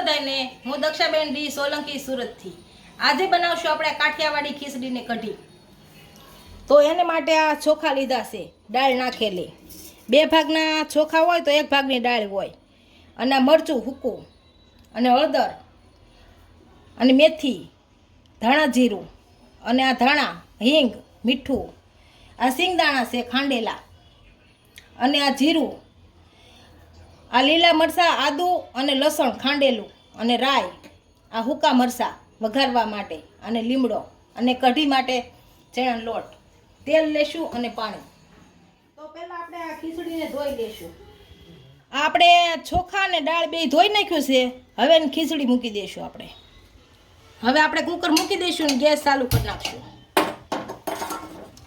બધાને હું દક્ષાબેન ડી સોલંકી સુરતથી આજે બનાવશું આપણે કાઠિયાવાડી ખીચડી ને કઢી। તો એને માટે આ ચોખા લીધા છે, દાળ નાખેલી। બે ભાગના ચોખા હોય તો એક ભાગની દાળ હોય, અને આ મરચું સૂકું, અને હળદર, અને મેથી, ધાણા જીરું, અને આ ધાણા, હિંગ, મીઠું, આ સિંગદાણા છે ખાંડેલા, અને આ જીરું, આ લીલા મરચાં, આદુ અને લસણ ખાંડેલું, અને રાઈ, આ સૂકા મરચાં વઘારવા માટે, અને લીમડો, અને કઢી માટે ચણાનો લોટ, તેલ લેશું અને પાણી। તો પહેલાં આપણે આ ખીચડીને ધોઈ લેશું। આપણે ચોખા અને દાળ બે ધોઈ નાખ્યું છે। હવે એને ખીચડી મૂકી દઈશું આપણે। હવે આપણે કુકર મૂકી દઈશું અને ગેસ ચાલુ કરી નાખશું।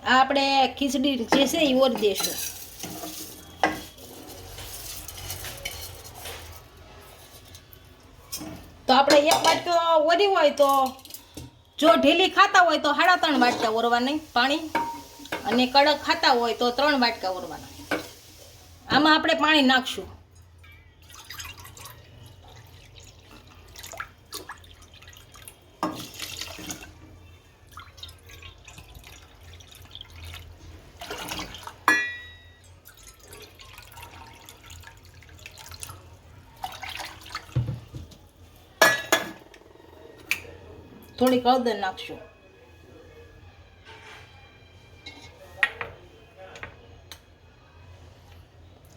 આ આપણે ખીચડી જે છે એ ઓરી દઈશું। તો આપણે એક વાટકો ઓરી હોય તો જો ઢીલી ખાતા હોય તો 3.5 વાટકા ઓરવાના પાણી, અને કડક ખાતા હોય તો 3 વાટકા ઓરવાના। આમાં આપણે પાણી નાખશું। થોડીક હળદર નાખશું,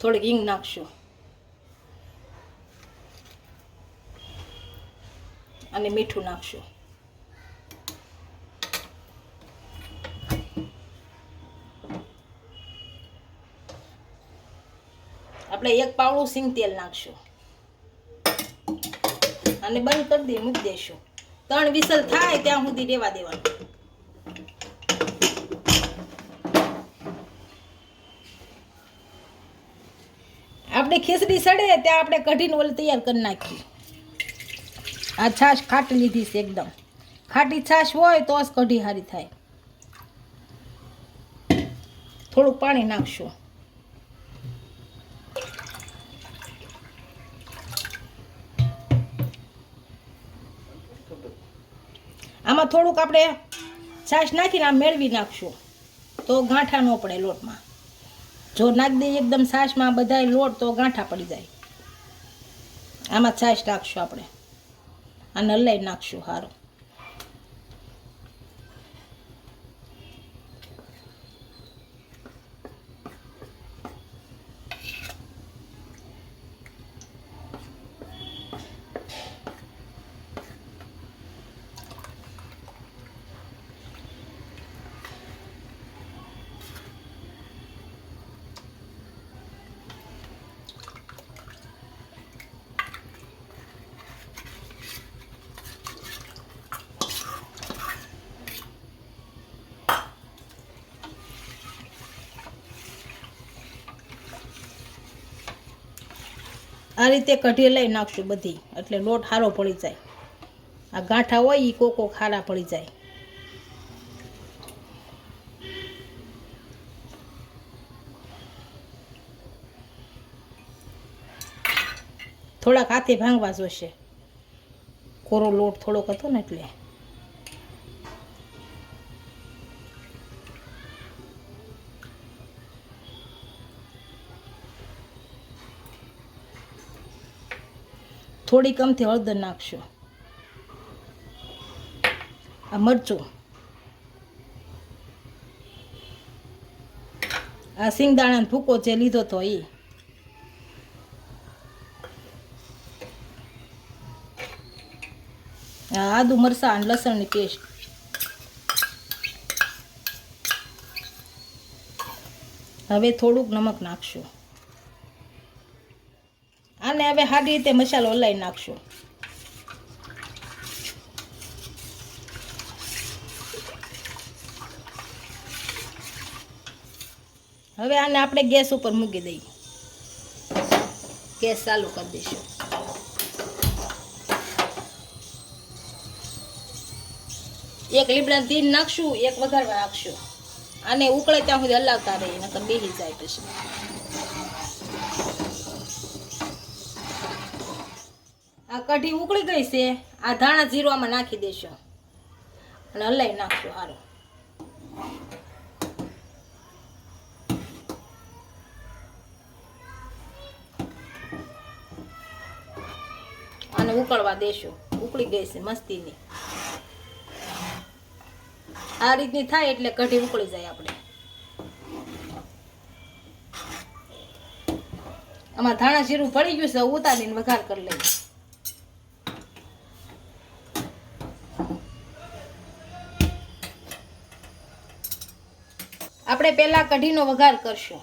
થોડીક હિંગ નાખશું, અને મીઠું નાખશું। આપણે 1 પાવડું સિંગ તેલ નાખશું, અને બંધ કરી દઈએ, મૂકી દઈશું। 3 વિસલ થાય ત્યાં સુધી રેવા દેવાનું। આપણે ખીચડી સડે ત્યાં આપણે કઢીને ઓલી તૈયાર કરી નાખી। આ છાશ ખાટી લીધી છે, એકદમ ખાટી છાશ હોય તો જ કઢી સારી થાય। થોડુંક પાણી નાખશું। આમાં થોડુંક આપણે છાશ નાખીને આમ મેળવી નાખશું તો ગાંઠા ન પડે લોટમાં। જો નાખી દઈએ એકદમ છાશમાં બધાય લોટ તો ગાંઠા પડી જાય। આમાં છાશ નાખશું આપણે, આને હલાવી નાખશું સારું। આ રીતે કઢી લઈ નાખશું બધી, એટલે લોટ સારો પડી જાય। આ ગાંઠા હોય એ કોકો ખારા પડી જાય। થોડાક હાથે ભાંગવા જોશે, કોરો લોટ થોડોક હતો ને એટલે। થોડીક અમથી હળદર નાખશું, આ મરચું, આ સિંગદાણાનો ભૂકો જે લીધો તો એ, આ આદુ મરચાં અને લસણની પેસ્ટ, હવે થોડુંક નમક નાખશું। આને હવે સારી રીતે મસાલો હલાવી નાખશું। હવે આને આપણે ગેસ ઉપર મૂકી દઈએ, ગેસ ચાલુ કરી દઈશું। એક લીમડાનું તેલ નાખશું, એક વઘારવા નાખશું। આને ઉકળે ત્યાં સુધી હલાવતા રહીએ, નકર બેસી જાય પછી। આ કઢી ઉકળી ગઈ છે. આ ધાણા જીરું આમાં નાખી દેશો અને હલાવી નાખશો. સારું, અને ઉકળવા દેશો. ઉકળી ગઈ છે મસ્તીની. આ રીતની થાય એટલે કઢી ઉકળી જાય. આપણે આમાં ધાણા જીરું ભળી ગયું છે. ઉતારીને વઘાર કરી લઈએ. આપણે પહેલા કઢીનો વઘાર કરશું.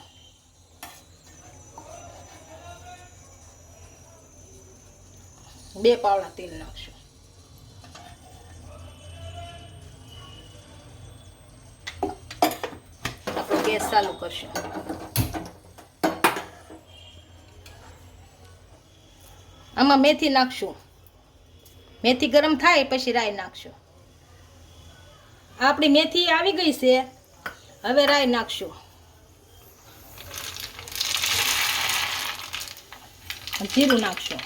બે પાવડા તેલ નાખશું. આપણે ગેસ ચાલુ કરશું. આમાં મેથી નાખશું. મેથી ગરમ થાય પછી રાઈ નાખશું. આપણી મેથી આવી ગઈ છે. હવે રાઈ નાખશું. જીરું નાખશું.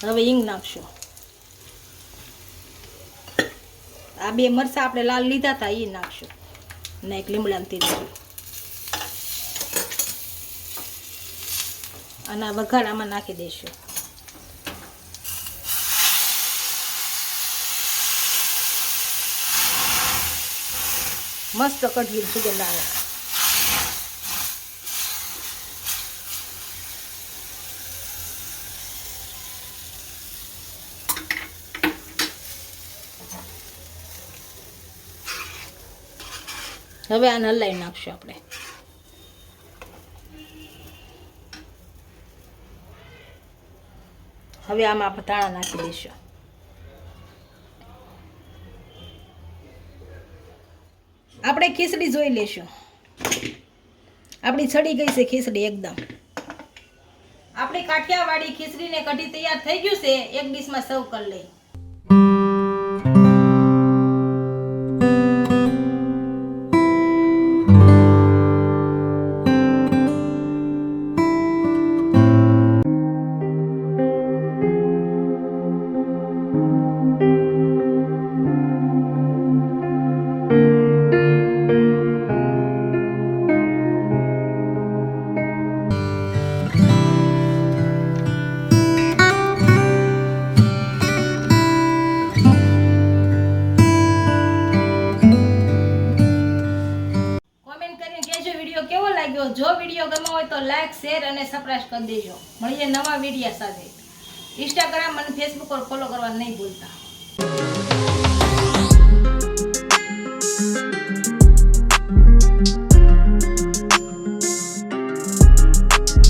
હવે હિંગ નાખશું. આ બે મરચાં આપણે લાલ લીધા હતા એ નાખશું. ને એક લીમડાનું તેલ. અને આ વઘાર આમાં નાખી દઈશું. મસ્ત કઢી સુગંધ આવે. હવે આને હલાવી નાખશું આપણે. હવે આમાં આપણે ધાણા નાખી દઈશું. આપણે ખીચડી જોઈ લેશું. આપણી છડી ગઈ છે ખીચડી એકદમ. આપણી કાઠિયાવાડી ખીચડી ને કઢી તૈયાર થઈ ગયું છે. એક ડીશમાં સર્વ કરી લઈ. કેવો લાગ્યો? જો વિડીયો ગમ્યો હોય તો લાઈક, શેર અને સબસ્ક્રાઇબ કરી દેજો. મળીએ નવા વિડીયો સાથે. ઇન્સ્ટાગ્રામ અને ફેસબુક પર ફોલો કરવા નહીં ભૂલતા.